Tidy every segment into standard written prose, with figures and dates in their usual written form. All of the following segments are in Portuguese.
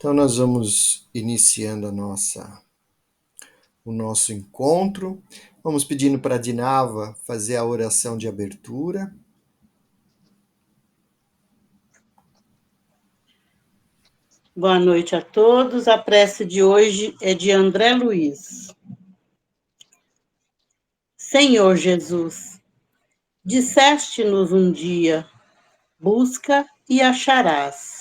Então, nós vamos iniciando o nosso encontro. Vamos pedindo para a Dinava fazer a oração de abertura. Boa noite a todos. A prece de hoje é de André Luiz. Senhor Jesus, disseste-nos um dia: busca e acharás.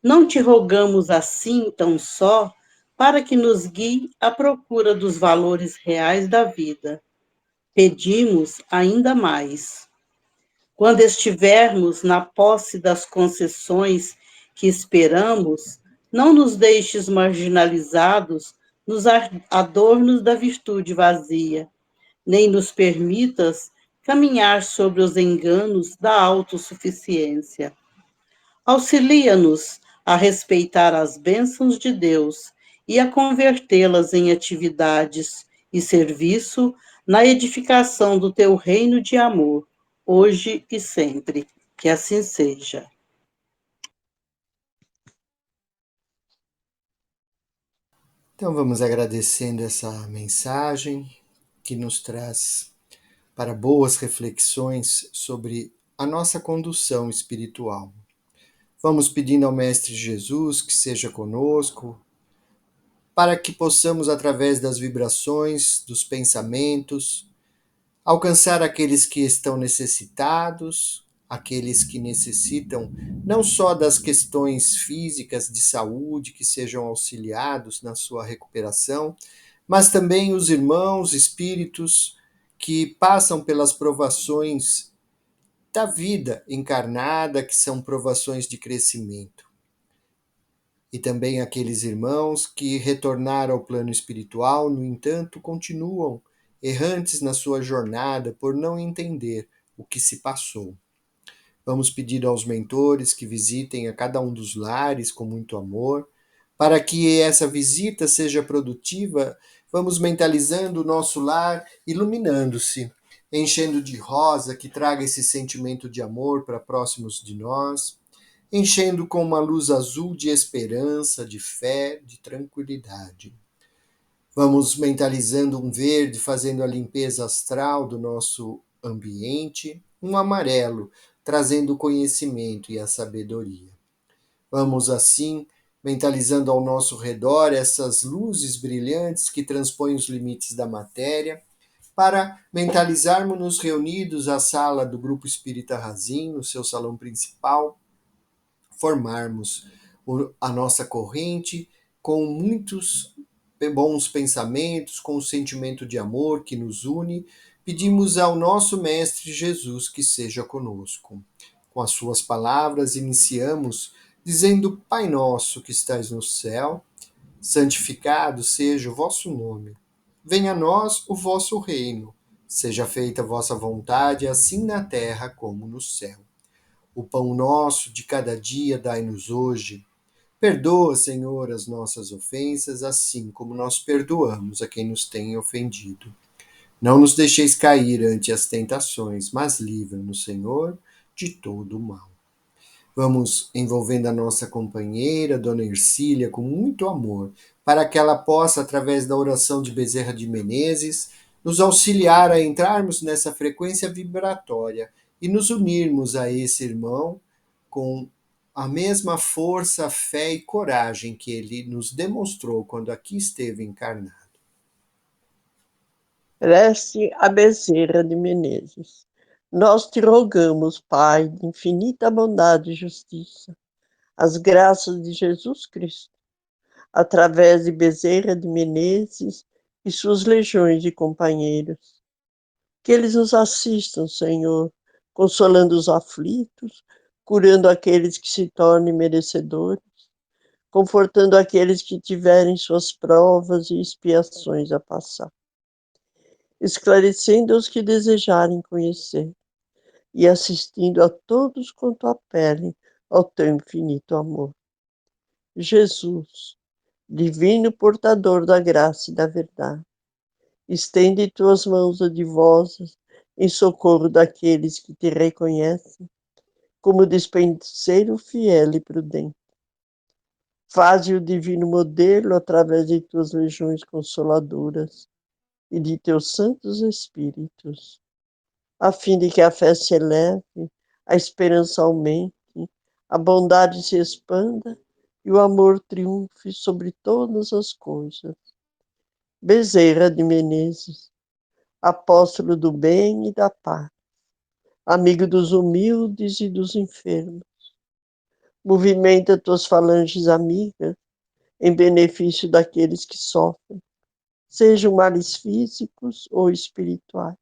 Não te rogamos assim tão só para que nos guie à procura dos valores reais da vida. Pedimos ainda mais. Quando estivermos na posse das concessões que esperamos, não nos deixes marginalizados nos adornos da virtude vazia, nem nos permitas caminhar sobre os enganos da autossuficiência. Auxilia-nos a respeitar as bênçãos de Deus e a convertê-las em atividades e serviço na edificação do teu reino de amor, hoje e sempre. Que assim seja. Então, vamos agradecendo essa mensagem que nos traz para boas reflexões sobre a nossa condução espiritual. Vamos pedindo ao Mestre Jesus que seja conosco, para que possamos, através das vibrações, dos pensamentos, alcançar aqueles que estão necessitados, aqueles que necessitam não só das questões físicas de saúde, que sejam auxiliados na sua recuperação, mas também os irmãos espíritos que passam pelas provações da vida encarnada, que são provações de crescimento. E também aqueles irmãos que retornaram ao plano espiritual, no entanto, continuam errantes na sua jornada por não entender o que se passou. Vamos pedir aos mentores que visitem a cada um dos lares com muito amor. Para que essa visita seja produtiva, vamos mentalizando o nosso lar, iluminando-se, enchendo de rosa que traga esse sentimento de amor para próximos de nós, enchendo com uma luz azul de esperança, de fé, de tranquilidade. Vamos mentalizando um verde, fazendo a limpeza astral do nosso ambiente, um amarelo, trazendo o conhecimento e a sabedoria. Vamos assim mentalizando ao nosso redor essas luzes brilhantes que transpõem os limites da matéria, para mentalizarmos-nos reunidos à sala do Grupo Espírita Razim, no seu salão principal, formarmos a nossa corrente com muitos bons pensamentos, com o sentimento de amor que nos une, pedimos ao nosso Mestre Jesus que seja conosco. Com as suas palavras, iniciamos dizendo: Pai nosso que estais no céu, santificado seja o vosso nome. Venha a nós o vosso reino. Seja feita a vossa vontade, assim na terra como no céu. O pão nosso de cada dia dai-nos hoje. Perdoa, Senhor, as nossas ofensas, assim como nós perdoamos a quem nos tem ofendido. Não nos deixeis cair ante as tentações, mas livra-nos, Senhor, de todo o mal. Vamos envolvendo a nossa companheira, Dona Ercília, com muito amor, para que ela possa, através da oração de Bezerra de Menezes, nos auxiliar a entrarmos nessa frequência vibratória e nos unirmos a esse irmão com a mesma força, fé e coragem que ele nos demonstrou quando aqui esteve encarnado. Prece a Bezerra de Menezes. Nós te rogamos, Pai, de infinita bondade e justiça, as graças de Jesus Cristo, através de Bezerra de Menezes e suas legiões de companheiros. Que eles nos assistam, Senhor, consolando os aflitos, curando aqueles que se tornem merecedores, confortando aqueles que tiverem suas provas e expiações a passar, esclarecendo os que desejarem conhecer e assistindo a todos quanto apelem ao teu infinito amor. Jesus, divino portador da graça e da verdade, estende tuas mãos adivosas em socorro daqueles que te reconhecem como dispenseiro fiel e prudente. Faze o divino modelo através de tuas legiões consoladoras e de teus santos espíritos, a fim de que a fé se eleve, a esperança aumente, a bondade se expanda e o amor triunfe sobre todas as coisas. Bezerra de Menezes, apóstolo do bem e da paz, amigo dos humildes e dos enfermos, movimenta tuas falanges amigas em benefício daqueles que sofrem, sejam males físicos ou espirituais.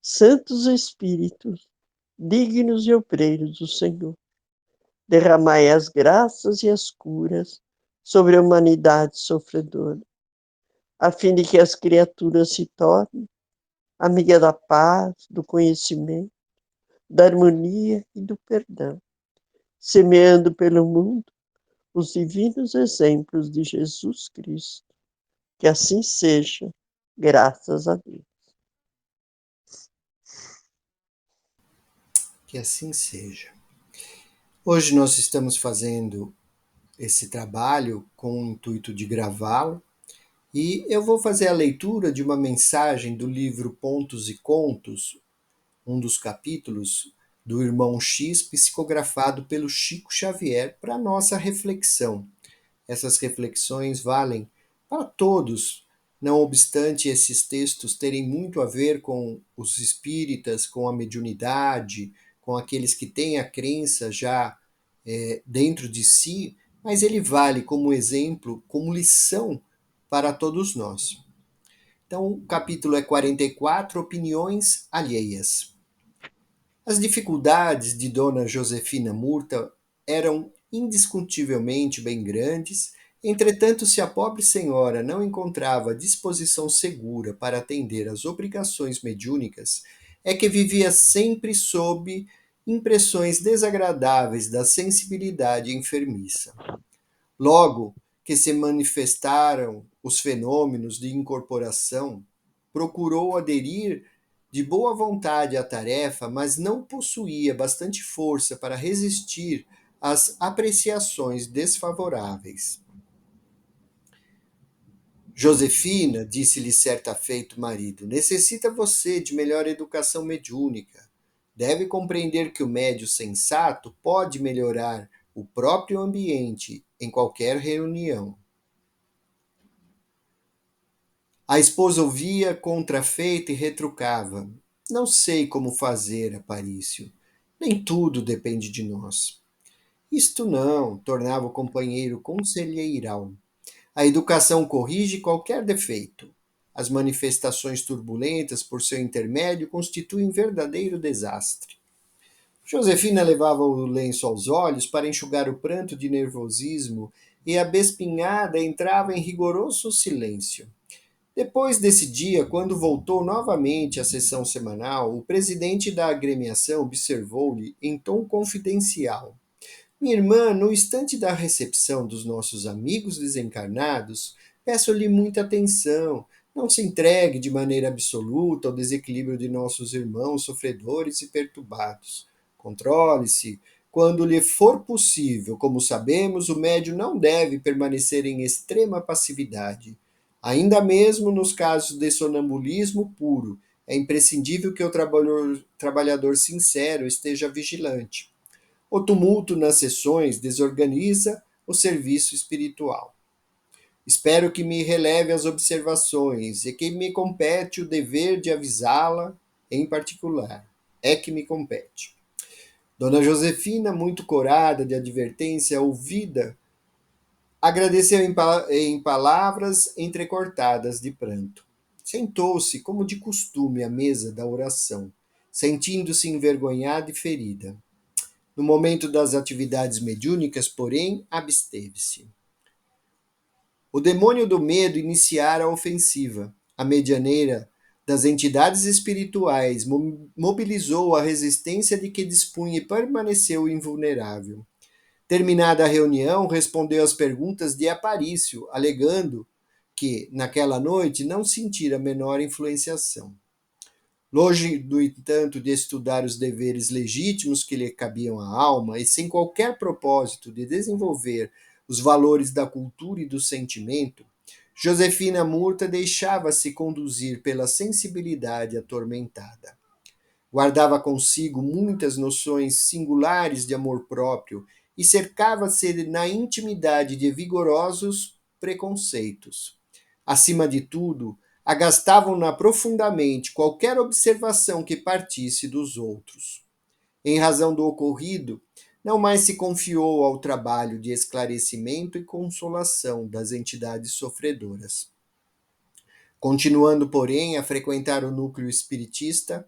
Santos Espíritos, dignos e obreiros do Senhor, derramai as graças e as curas sobre a humanidade sofredora, a fim de que as criaturas se tornem amiga da paz, do conhecimento, da harmonia e do perdão, semeando pelo mundo os divinos exemplos de Jesus Cristo. Que assim seja, graças a Deus. Que assim seja. Hoje nós estamos fazendo esse trabalho com o intuito de gravá-lo e eu vou fazer a leitura de uma mensagem do livro Pontos e Contos, um dos capítulos do Irmão X, psicografado pelo Chico Xavier, para nossa reflexão. Essas reflexões valem para todos, não obstante esses textos terem muito a ver com os espíritas, com a mediunidade, com aqueles que têm a crença já dentro de si, mas ele vale como exemplo, como lição para todos nós. Então, o capítulo é 44, Opiniões Alheias. As dificuldades de Dona Josefina Murta eram indiscutivelmente bem grandes, entretanto, se a pobre senhora não encontrava disposição segura para atender às obrigações mediúnicas, é que vivia sempre sob impressões desagradáveis da sensibilidade enfermiça. Logo que se manifestaram os fenômenos de incorporação, procurou aderir de boa vontade à tarefa, mas não possuía bastante força para resistir às apreciações desfavoráveis. Josefina, disse-lhe certa feita o marido, necessita você de melhor educação mediúnica. Deve compreender que o médio sensato pode melhorar o próprio ambiente em qualquer reunião. A esposa ouvia contrafeita e retrucava. Não sei como fazer, Aparício. Nem tudo depende de nós. Isto não, tornava o companheiro conselheiral. A educação corrige qualquer defeito. As manifestações turbulentas, por seu intermédio, constituem verdadeiro desastre. Josefina levava o lenço aos olhos para enxugar o pranto de nervosismo e a bespinhada entrava em rigoroso silêncio. Depois desse dia, quando voltou novamente à sessão semanal, o presidente da agremiação observou-lhe em tom confidencial: Minha irmã, no instante da recepção dos nossos amigos desencarnados, peço-lhe muita atenção. Não se entregue de maneira absoluta ao desequilíbrio de nossos irmãos sofredores e perturbados. Controle-se. Quando lhe for possível, como sabemos, o médium não deve permanecer em extrema passividade. Ainda mesmo nos casos de sonambulismo puro, é imprescindível que o trabalhador sincero esteja vigilante. O tumulto nas sessões desorganiza o serviço espiritual. Espero que me releve as observações e que me compete o dever de avisá-la em particular. É que me compete. Dona Josefina, muito corada de advertência ouvida, agradeceu em palavras entrecortadas de pranto. Sentou-se, como de costume, à mesa da oração, sentindo-se envergonhada e ferida. No momento das atividades mediúnicas, porém, absteve-se. O demônio do medo iniciara a ofensiva. A medianeira das entidades espirituais mobilizou a resistência de que dispunha e permaneceu invulnerável. Terminada a reunião, respondeu às perguntas de Aparício, alegando que, naquela noite, não sentira a menor influenciação. Longe, no entanto, de estudar os deveres legítimos que lhe cabiam à alma e sem qualquer propósito de desenvolver os valores da cultura e do sentimento, Josefina Murta deixava-se conduzir pela sensibilidade atormentada. Guardava consigo muitas noções singulares de amor próprio e cercava-se na intimidade de vigorosos preconceitos. Acima de tudo, agastavam-na profundamente qualquer observação que partisse dos outros. Em razão do ocorrido, não mais se confiou ao trabalho de esclarecimento e consolação das entidades sofredoras. Continuando, porém, a frequentar o núcleo espiritista,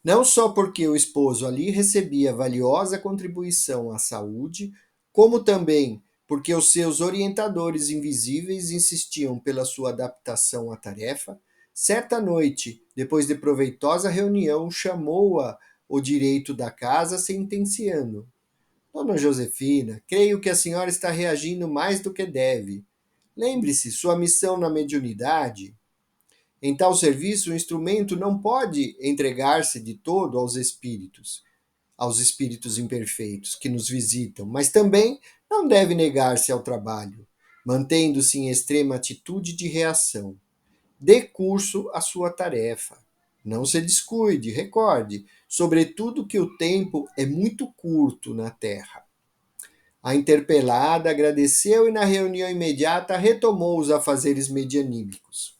não só porque o esposo ali recebia valiosa contribuição à saúde, como também porque os seus orientadores invisíveis insistiam pela sua adaptação à tarefa, certa noite, depois de proveitosa reunião, chamou-a o direito da casa, sentenciando: Dona Josefina, creio que a senhora está reagindo mais do que deve. Lembre-se, sua missão na mediunidade. Em tal serviço, o instrumento não pode entregar-se de todo aos espíritos imperfeitos que nos visitam, mas também não deve negar-se ao trabalho, mantendo-se em extrema atitude de reação. Dê curso à sua tarefa. Não se descuide, recorde, sobretudo que o tempo é muito curto na Terra. A interpelada agradeceu e, na reunião imediata, retomou os afazeres medianímicos.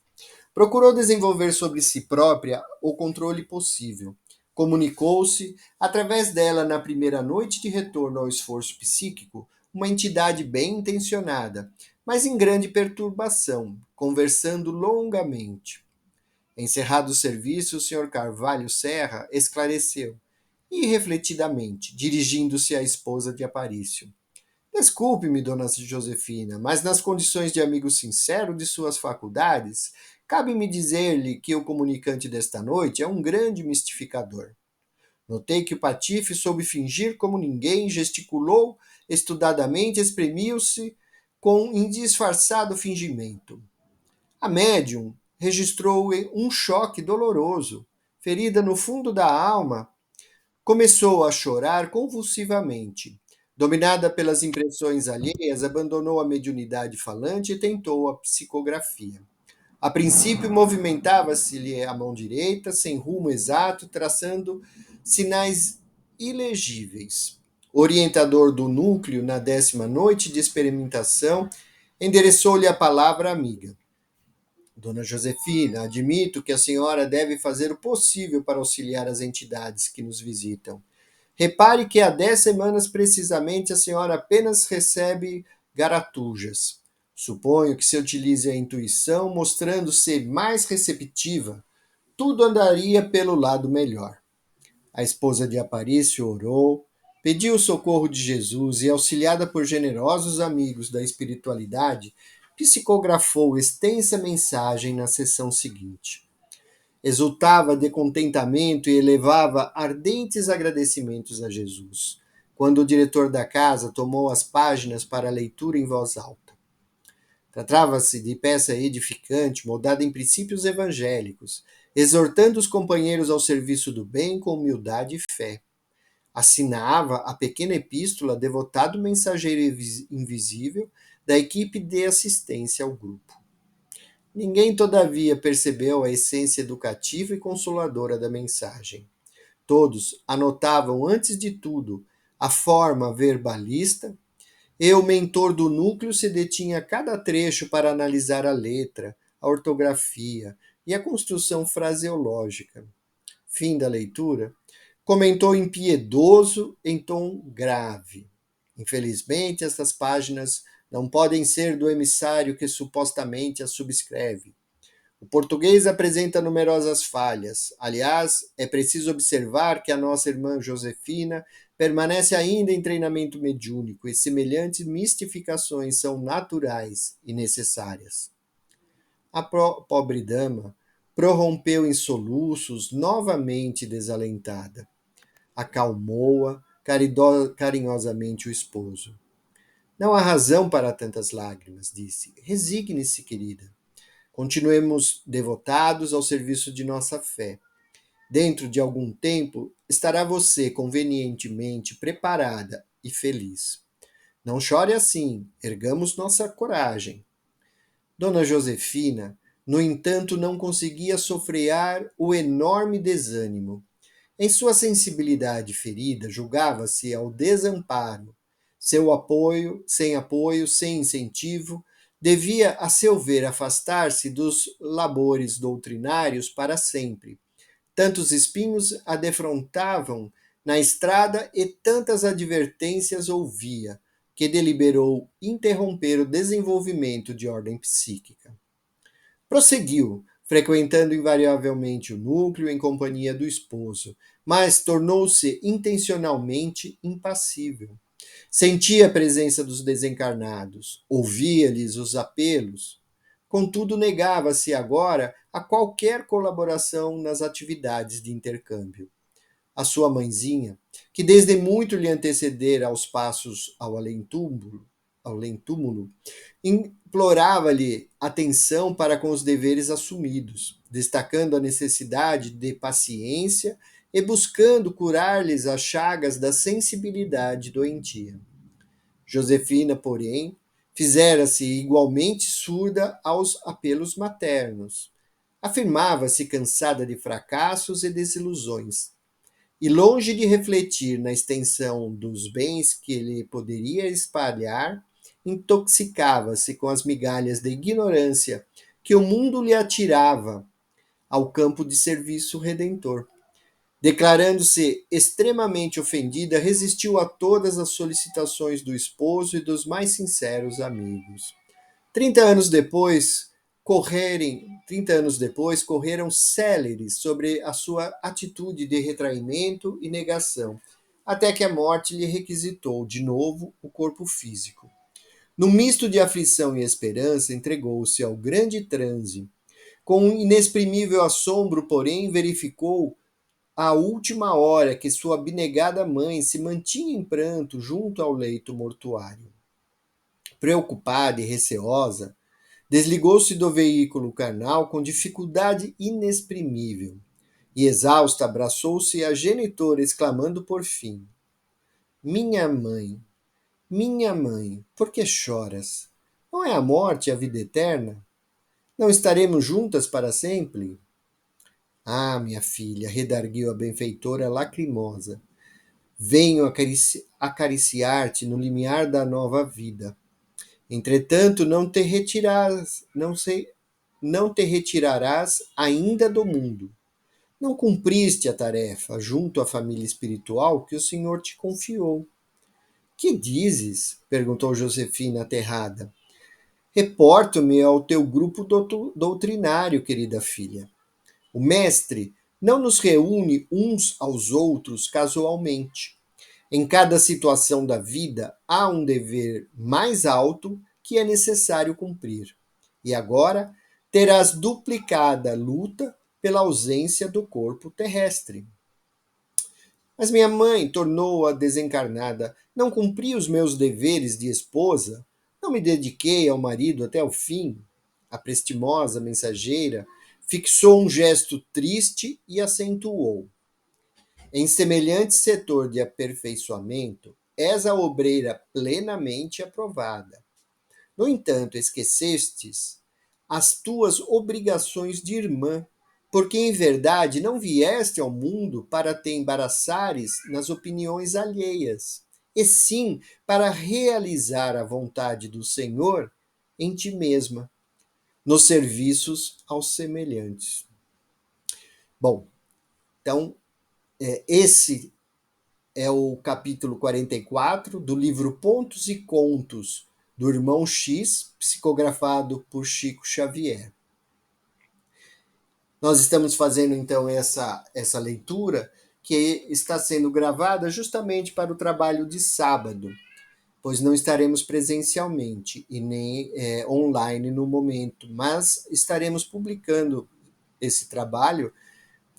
Procurou desenvolver sobre si própria o controle possível. Comunicou-se, através dela, na primeira noite de retorno ao esforço psíquico, uma entidade bem intencionada, mas em grande perturbação, conversando longamente. Encerrado o serviço, o Sr. Carvalho Serra esclareceu, irrefletidamente, dirigindo-se à esposa de Aparício. Desculpe-me, dona Josefina, mas nas condições de amigo sincero de suas faculdades, cabe-me dizer-lhe que o comunicante desta noite é um grande mistificador. Notei que o patife soube fingir como ninguém, gesticulou estudadamente, exprimiu-se com indisfarçado fingimento. A médium registrou um choque doloroso. Ferida no fundo da alma, começou a chorar convulsivamente. Dominada pelas impressões alheias, abandonou a mediunidade falante e tentou a psicografia. A princípio, movimentava-se-lhe a mão direita, sem rumo exato, traçando sinais ilegíveis. O orientador do núcleo, na 10ª noite de experimentação, endereçou-lhe a palavra amiga. Dona Josefina, admito que a senhora deve fazer o possível para auxiliar as entidades que nos visitam. Repare que há 10 semanas precisamente a senhora apenas recebe garatujas. Suponho que se utilize a intuição, mostrando-se mais receptiva, tudo andaria pelo lado melhor. A esposa de Aparício orou, pediu o socorro de Jesus e, auxiliada por generosos amigos da espiritualidade, psicografou extensa mensagem na sessão seguinte. Exultava de contentamento e elevava ardentes agradecimentos a Jesus, quando o diretor da casa tomou as páginas para a leitura em voz alta. Tratava-se de peça edificante, moldada em princípios evangélicos, exortando os companheiros ao serviço do bem com humildade e fé. Assinava a pequena epístola devotado mensageiro invisível da equipe de assistência ao grupo. Ninguém, todavia, percebeu a essência educativa e consoladora da mensagem. Todos anotavam, antes de tudo, a forma verbalista, e o mentor do núcleo se detinha a cada trecho para analisar a letra, a ortografia e a construção fraseológica. Fim da leitura. Comentou impiedoso em tom grave. Infelizmente, estas páginas não podem ser do emissário que supostamente as subscreve. O português apresenta numerosas falhas. Aliás, é preciso observar que a nossa irmã Josefina permanece ainda em treinamento mediúnico e semelhantes mistificações são naturais e necessárias. A pobre dama prorrompeu em soluços, novamente desalentada. Acalmou-a carinhosamente o esposo. Não há razão para tantas lágrimas, disse. Resigne-se, querida. Continuemos devotados ao serviço de nossa fé. Dentro de algum tempo, estará você convenientemente preparada e feliz. Não chore assim, ergamos nossa coragem. Dona Josefina, no entanto, não conseguia sofrear o enorme desânimo. Em sua sensibilidade ferida, julgava-se ao desamparo. Seu apoio, sem incentivo, devia, a seu ver, afastar-se dos labores doutrinários para sempre. Tantos espinhos a defrontavam na estrada e tantas advertências ouvia, que deliberou interromper o desenvolvimento de ordem psíquica. Prosseguiu, frequentando invariavelmente o núcleo em companhia do esposo, mas tornou-se intencionalmente impassível. Sentia a presença dos desencarnados, ouvia-lhes os apelos. Contudo, negava-se agora a qualquer colaboração nas atividades de intercâmbio. A sua mãezinha, que desde muito lhe antecedera aos passos ao além-túmulo, implorava-lhe atenção para com os deveres assumidos, destacando a necessidade de paciência e buscando curar-lhes as chagas da sensibilidade doentia. Josefina, porém, fizera-se igualmente surda aos apelos maternos. Afirmava-se cansada de fracassos e desilusões, e longe de refletir na extensão dos bens que ele poderia espalhar, intoxicava-se com as migalhas de ignorância que o mundo lhe atirava ao campo de serviço redentor. Declarando-se extremamente ofendida, resistiu a todas as solicitações do esposo e dos mais sinceros amigos. 30 anos depois, correram céleres sobre a sua atitude de retraimento e negação, até que a morte lhe requisitou de novo o corpo físico. Num misto de aflição e esperança, entregou-se ao grande transe. Com um inexprimível assombro, porém, verificou à última hora que sua abnegada mãe se mantinha em pranto junto ao leito mortuário. Preocupada e receosa, desligou-se do veículo carnal com dificuldade inexprimível e, exausta, abraçou-se à genitora, exclamando por fim: minha mãe, por que choras? Não é a morte a vida eterna? Não estaremos juntas para sempre? Ah, minha filha, redarguiu a benfeitora lacrimosa, venho acariciar-te no limiar da nova vida. Entretanto, não te retirarás ainda do mundo. Não cumpriste a tarefa junto à família espiritual que o Senhor te confiou. Que dizes? Perguntou Josefina aterrada. Reporto-me ao teu grupo doutrinário, querida filha. O mestre não nos reúne uns aos outros casualmente. Em cada situação da vida há um dever mais alto que é necessário cumprir. E agora terás duplicada luta pela ausência do corpo terrestre. Mas minha mãe, tornou a desencarnada, não cumpri os meus deveres de esposa, não me dediquei ao marido até o fim. A prestimosa mensageira fixou um gesto triste e acentuou: em semelhante setor de aperfeiçoamento, és a obreira plenamente aprovada. No entanto, esquecestes as tuas obrigações de irmã, porque em verdade não vieste ao mundo para te embaraçares nas opiniões alheias, e sim para realizar a vontade do Senhor em ti mesma, nos serviços aos semelhantes. Bom, então, esse é o capítulo 44 do livro Pontos e Contos do Irmão X, psicografado por Chico Xavier. Nós estamos fazendo então essa leitura que está sendo gravada justamente para o trabalho de sábado, pois não estaremos presencialmente e nem online no momento, mas estaremos publicando esse trabalho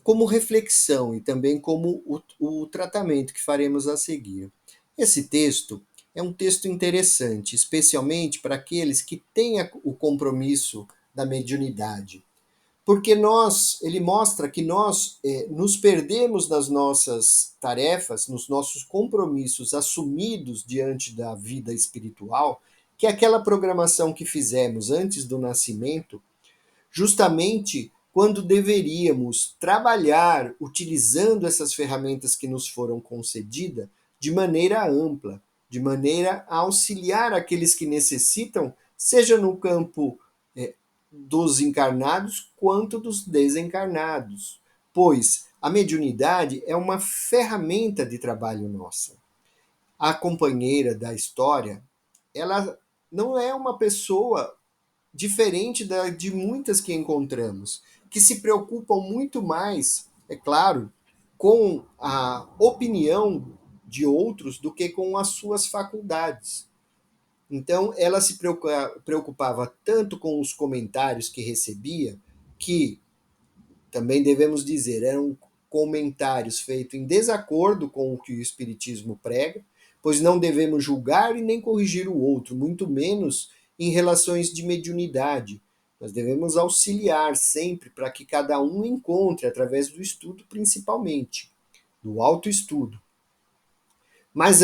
como reflexão e também como o tratamento que faremos a seguir. Esse texto é um texto interessante, especialmente para aqueles que têm o compromisso da mediunidade, porque ele mostra que nós nos perdemos nas nossas tarefas, nos nossos compromissos assumidos diante da vida espiritual, que é aquela programação que fizemos antes do nascimento, justamente quando deveríamos trabalhar utilizando essas ferramentas que nos foram concedidas de maneira ampla, de maneira a auxiliar aqueles que necessitam, seja no campo dos encarnados quanto dos desencarnados, pois a mediunidade é uma ferramenta de trabalho nossa. A companheira da história, ela não é uma pessoa diferente de muitas que encontramos, que se preocupam muito mais, é claro, com a opinião de outros do que com as suas faculdades. Então, ela se preocupava tanto com os comentários que recebia, que, também devemos dizer, eram comentários feitos em desacordo com o que o Espiritismo prega, pois não devemos julgar e nem corrigir o outro, muito menos em relações de mediunidade. Nós devemos auxiliar sempre para que cada um encontre, através do estudo principalmente, do autoestudo. Mas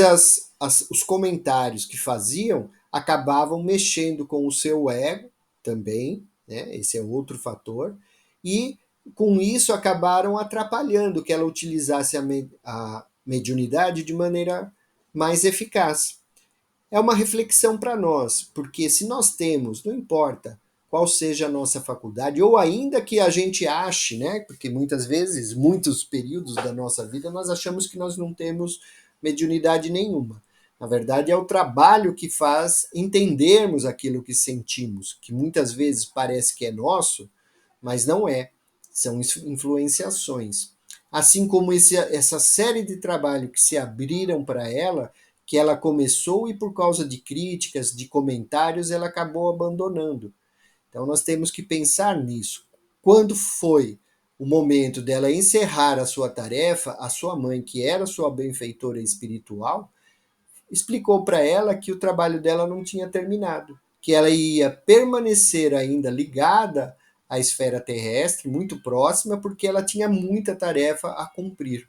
os comentários que faziam acabavam mexendo com o seu ego também, né? Esse é outro fator, e com isso acabaram atrapalhando que ela utilizasse a mediunidade de maneira mais eficaz. É uma reflexão para nós, porque se nós temos, não importa qual seja a nossa faculdade, ou ainda que a gente ache, né? Porque muitas vezes, muitos períodos da nossa vida, nós achamos que nós não temos mediunidade nenhuma. Na verdade, é o trabalho que faz entendermos aquilo que sentimos, que muitas vezes parece que é nosso, mas não é. São influenciações. Assim como essa série de trabalho que se abriram para ela, que ela começou e por causa de críticas, de comentários, ela acabou abandonando. Então nós temos que pensar nisso. Quando foi o momento dela encerrar a sua tarefa, a sua mãe, que era sua benfeitora espiritual, explicou para ela que o trabalho dela não tinha terminado, que ela ia permanecer ainda ligada à esfera terrestre, muito próxima, porque ela tinha muita tarefa a cumprir.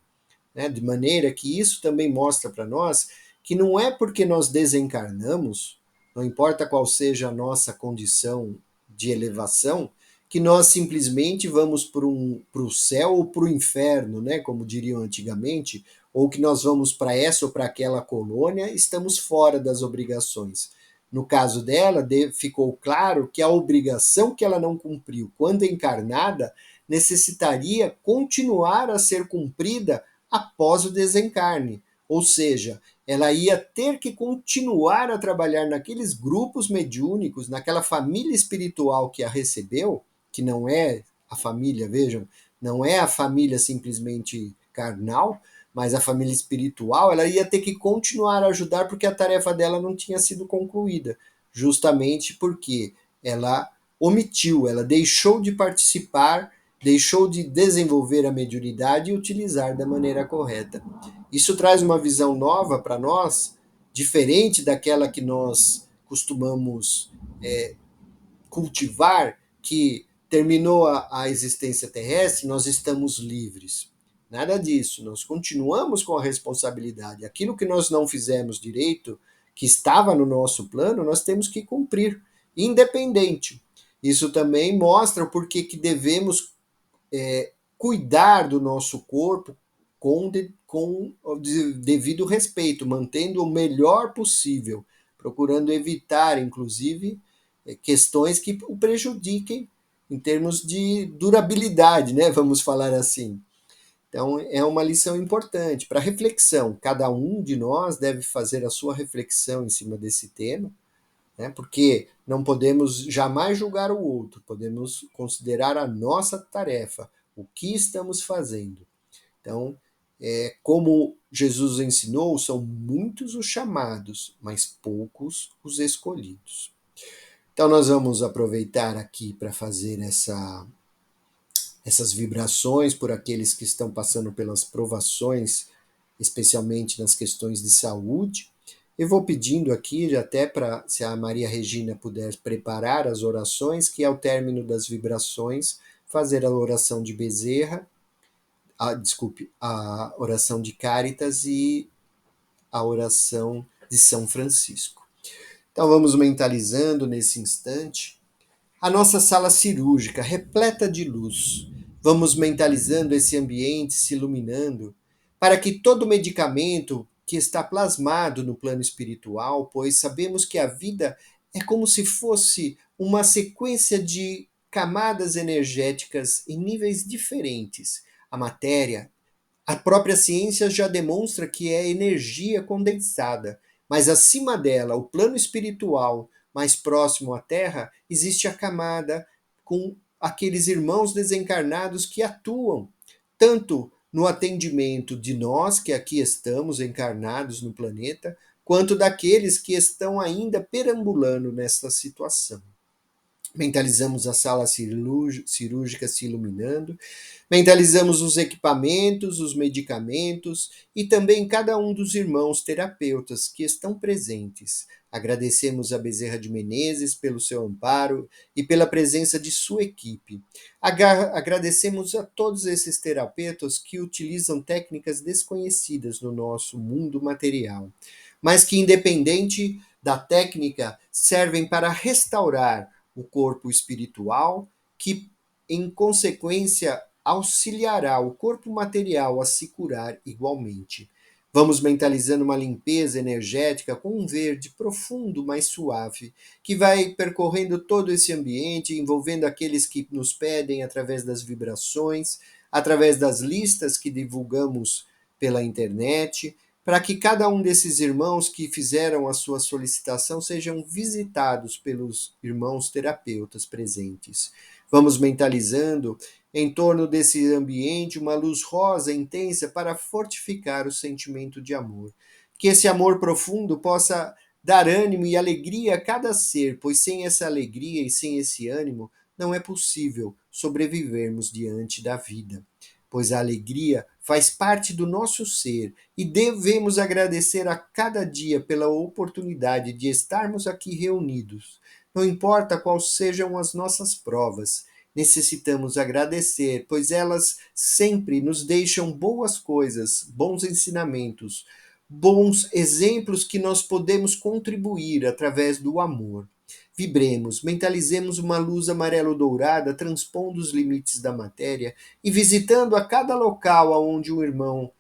Né? De maneira que isso também mostra para nós que não é porque nós desencarnamos, não importa qual seja a nossa condição de elevação, que nós simplesmente vamos para o céu ou para o inferno, né, como diriam antigamente, ou que nós vamos para essa ou para aquela colônia, estamos fora das obrigações. No caso dela, ficou claro que a obrigação que ela não cumpriu quando encarnada necessitaria continuar a ser cumprida após o desencarne. Ou seja, ela ia ter que continuar a trabalhar naqueles grupos mediúnicos, naquela família espiritual que a recebeu, que não é a família, vejam, não é a família simplesmente carnal, mas a família espiritual, ela ia ter que continuar a ajudar porque a tarefa dela não tinha sido concluída, justamente porque ela omitiu, ela deixou de participar, deixou de desenvolver a mediunidade e utilizar da maneira correta. Isso traz uma visão nova para nós, diferente daquela que nós costumamos cultivar, que terminou a existência terrestre, nós estamos livres. Nada disso, nós continuamos com a responsabilidade. Aquilo que nós não fizemos direito, que estava no nosso plano, nós temos que cumprir, independente. Isso também mostra o porquê que devemos cuidar do nosso corpo com o devido respeito, mantendo o melhor possível, procurando evitar, inclusive, questões que o prejudiquem em termos de durabilidade, né? Vamos falar assim. Então, é uma lição importante para reflexão. Cada um de nós deve fazer a sua reflexão em cima desse tema, né? Porque não podemos jamais julgar o outro, podemos considerar a nossa tarefa, o que estamos fazendo. Então, como Jesus ensinou, são muitos os chamados, mas poucos os escolhidos. Então, nós vamos aproveitar aqui para fazer essas vibrações por aqueles que estão passando pelas provações, especialmente nas questões de saúde. Eu vou pedindo aqui, até para, se a Maria Regina puder preparar as orações, que ao término das vibrações fazer a oração de Bezerra, a oração de Cáritas e a oração de São Francisco. Então vamos mentalizando nesse instante a nossa sala cirúrgica repleta de luz. Vamos mentalizando esse ambiente se iluminando para que todo medicamento que está plasmado no plano espiritual, pois sabemos que a vida é como se fosse uma sequência de camadas energéticas em níveis diferentes. A matéria, a própria ciência já demonstra que é energia condensada, mas acima dela, o plano espiritual, mais próximo à Terra, existe a camada com aqueles irmãos desencarnados que atuam tanto no atendimento de nós que aqui estamos encarnados no planeta, quanto daqueles que estão ainda perambulando nesta situação. Mentalizamos a sala cirúrgica se iluminando, mentalizamos os equipamentos, os medicamentos e também cada um dos irmãos terapeutas que estão presentes. Agradecemos a Bezerra de Menezes pelo seu amparo e pela presença de sua equipe. Agradecemos a todos esses terapeutas que utilizam técnicas desconhecidas no nosso mundo material, mas que, independente da técnica, servem para restaurar o corpo espiritual, que, em consequência, auxiliará o corpo material a se curar igualmente. Vamos mentalizando uma limpeza energética com um verde profundo, mas suave, que vai percorrendo todo esse ambiente, envolvendo aqueles que nos pedem através das vibrações, através das listas que divulgamos pela internet, para que cada um desses irmãos que fizeram a sua solicitação sejam visitados pelos irmãos terapeutas presentes. Vamos mentalizando em torno desse ambiente uma luz rosa intensa para fortificar o sentimento de amor. Que esse amor profundo possa dar ânimo e alegria a cada ser, pois sem essa alegria e sem esse ânimo não é possível sobrevivermos diante da vida. Pois a alegria faz parte do nosso ser e devemos agradecer a cada dia pela oportunidade de estarmos aqui reunidos. Não importa quais sejam as nossas provas, necessitamos agradecer, pois elas sempre nos deixam boas coisas, bons ensinamentos, bons exemplos que nós podemos contribuir através do amor. Vibremos, mentalizemos uma luz amarelo-dourada transpondo os limites da matéria e visitando a cada local onde um irmão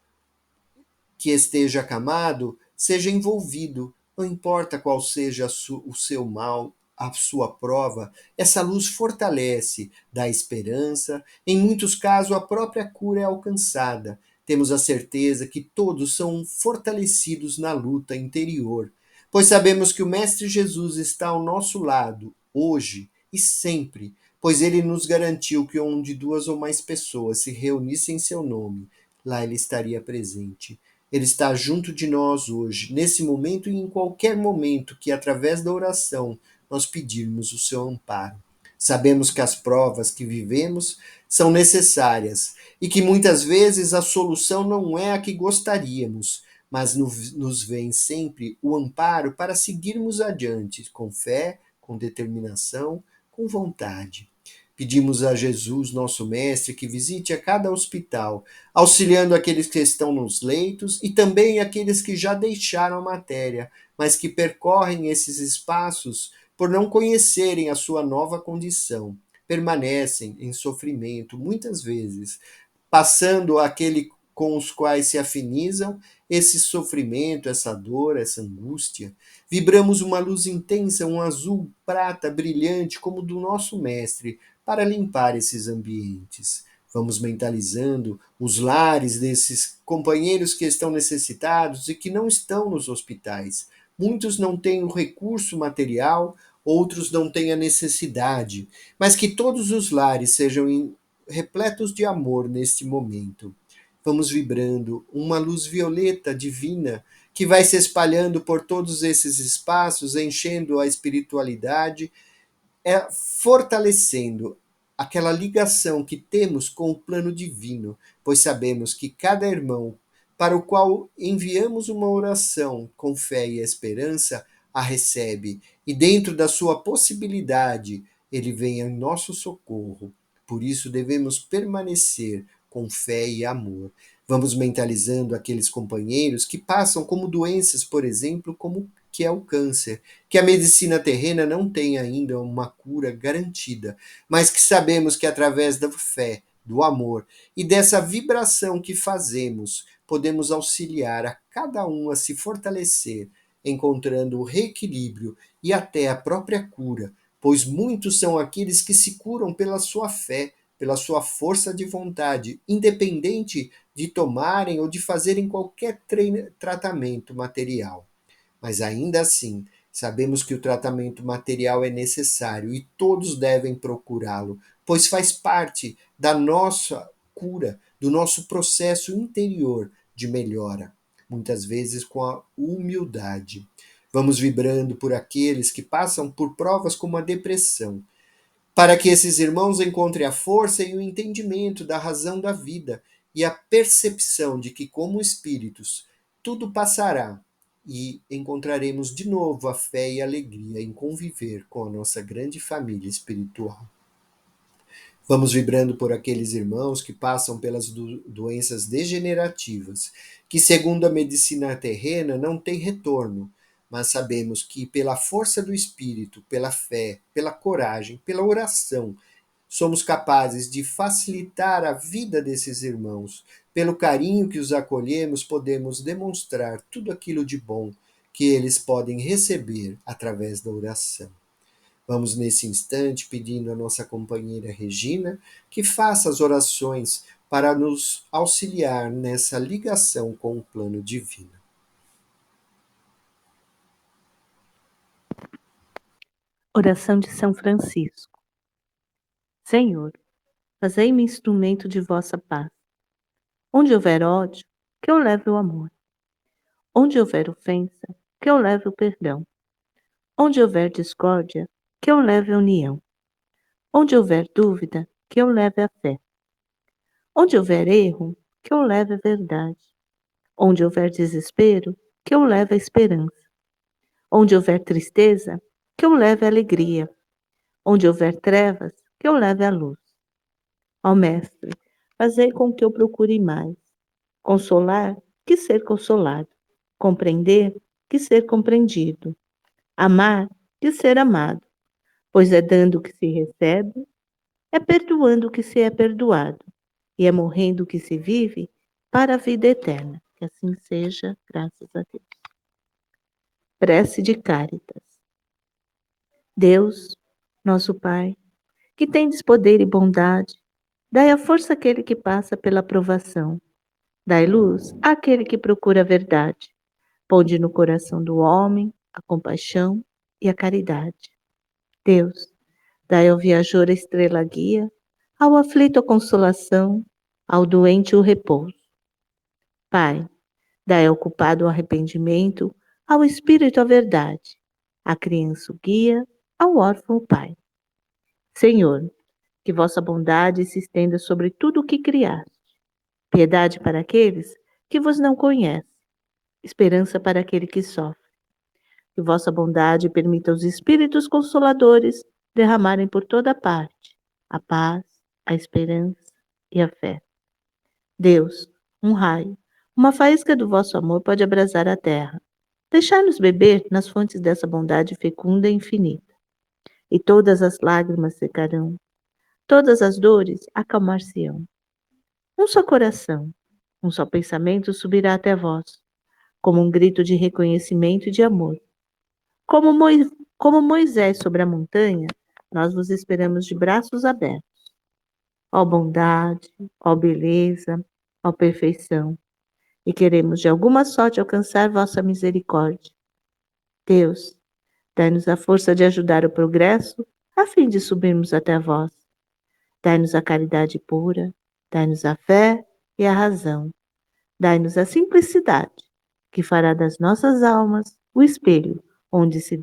que esteja acamado seja envolvido, não importa qual seja o seu mal, a sua prova, essa luz fortalece, dá esperança, em muitos casos a própria cura é alcançada. Temos a certeza que todos são fortalecidos na luta interior, pois sabemos que o Mestre Jesus está ao nosso lado, hoje e sempre, pois ele nos garantiu que onde duas ou mais pessoas se reunissem em seu nome, lá ele estaria presente. Ele está junto de nós hoje, nesse momento e em qualquer momento que, através da oração, nós pedirmos o seu amparo. Sabemos que as provas que vivemos são necessárias e que muitas vezes a solução não é a que gostaríamos, mas nos vem sempre o amparo para seguirmos adiante com fé, com determinação, com vontade. Pedimos a Jesus, nosso Mestre, que visite a cada hospital, auxiliando aqueles que estão nos leitos e também aqueles que já deixaram a matéria, mas que percorrem esses espaços por não conhecerem a sua nova condição. Permanecem em sofrimento, muitas vezes, passando aquele com os quais se afinizam esse sofrimento, essa dor, essa angústia. Vibramos uma luz intensa, um azul prata brilhante, como do nosso Mestre, para limpar esses ambientes. Vamos mentalizando os lares desses companheiros que estão necessitados e que não estão nos hospitais. Muitos não têm o recurso material, outros não têm a necessidade, mas que todos os lares sejam repletos de amor neste momento. Vamos vibrando uma luz violeta divina que vai se espalhando por todos esses espaços, enchendo a espiritualidade, fortalecendo aquela ligação que temos com o plano divino, pois sabemos que cada irmão para o qual enviamos uma oração com fé e esperança, a recebe, e dentro da sua possibilidade, ele vem em nosso socorro. por isso devemos permanecer com fé e amor. Vamos mentalizando aqueles companheiros que passam como doenças, por exemplo, como que é o câncer, que a medicina terrena não tem ainda uma cura garantida, mas que sabemos que através da fé, do amor e dessa vibração que fazemos, podemos auxiliar a cada um a se fortalecer, encontrando o reequilíbrio e até a própria cura, pois muitos são aqueles que se curam pela sua fé, pela sua força de vontade, independente de tomarem ou de fazerem qualquer tratamento material. Mas ainda assim, sabemos que o tratamento material é necessário e todos devem procurá-lo, pois faz parte da nossa cura, do nosso processo interior de melhora, muitas vezes com a humildade. Vamos vibrando por aqueles que passam por provas como a depressão, para que esses irmãos encontrem a força e o entendimento da razão da vida e a percepção de que, como espíritos, tudo passará e encontraremos de novo a fé e a alegria em conviver com a nossa grande família espiritual. Vamos vibrando por aqueles irmãos que passam pelas doenças degenerativas, que, segundo a medicina terrena, não tem retorno, mas sabemos que, pela força do espírito, pela fé, pela coragem, pela oração, somos capazes de facilitar a vida desses irmãos. Pelo carinho que os acolhemos, podemos demonstrar tudo aquilo de bom que eles podem receber através da oração. Vamos, nesse instante, pedindo à nossa companheira Regina que faça as orações para nos auxiliar nessa ligação com o plano divino. Oração de São Francisco. Senhor, fazei-me instrumento de vossa paz. Onde houver ódio, que eu leve o amor. Onde houver ofensa, que eu leve o perdão. Onde houver discórdia, que eu leve a união. Onde houver dúvida, que eu leve a fé. Onde houver erro, que eu leve a verdade. Onde houver desespero, que eu leve a esperança. Onde houver tristeza, que eu leve a alegria. Onde houver trevas, que eu leve a luz. Ó Mestre, fazei com que eu procure mais. Consolar, que ser consolado. Compreender, que ser compreendido. Amar, que ser amado. Pois é dando que se recebe, é perdoando que se é perdoado, e é morrendo que se vive para a vida eterna. Que assim seja, graças a Deus. Prece de Cáritas. Deus, nosso Pai, que tendes poder e bondade, dai a força àquele que passa pela provação. Dai luz àquele que procura a verdade. Ponde no coração do homem a compaixão e a caridade. Deus, dai ao viajor a estrela guia, ao aflito a consolação, ao doente o repouso. Pai, dai ao culpado o arrependimento, ao espírito a verdade, à criança o guia, ao órfão o pai. Senhor, que vossa bondade se estenda sobre tudo o que criaste. Piedade para aqueles que vos não conhecem, esperança para aquele que sofre. Que vossa bondade permita aos espíritos consoladores derramarem por toda parte a paz, a esperança e a fé. Deus, um raio, uma faísca do vosso amor pode abrasar a terra. Deixai-nos beber nas fontes dessa bondade fecunda e infinita. E todas as lágrimas secarão, todas as dores acalmar-se-ão. Um só coração, um só pensamento subirá até vós, como um grito de reconhecimento e de amor. Como Moisés sobre a montanha, nós vos esperamos de braços abertos. Ó bondade, ó beleza, ó perfeição, e queremos de alguma sorte alcançar vossa misericórdia. Deus, dai-nos a força de ajudar o progresso, a fim de subirmos até vós. Dai-nos a caridade pura, dai-nos a fé e a razão. Dai-nos a simplicidade, que fará das nossas almas o espelho onde se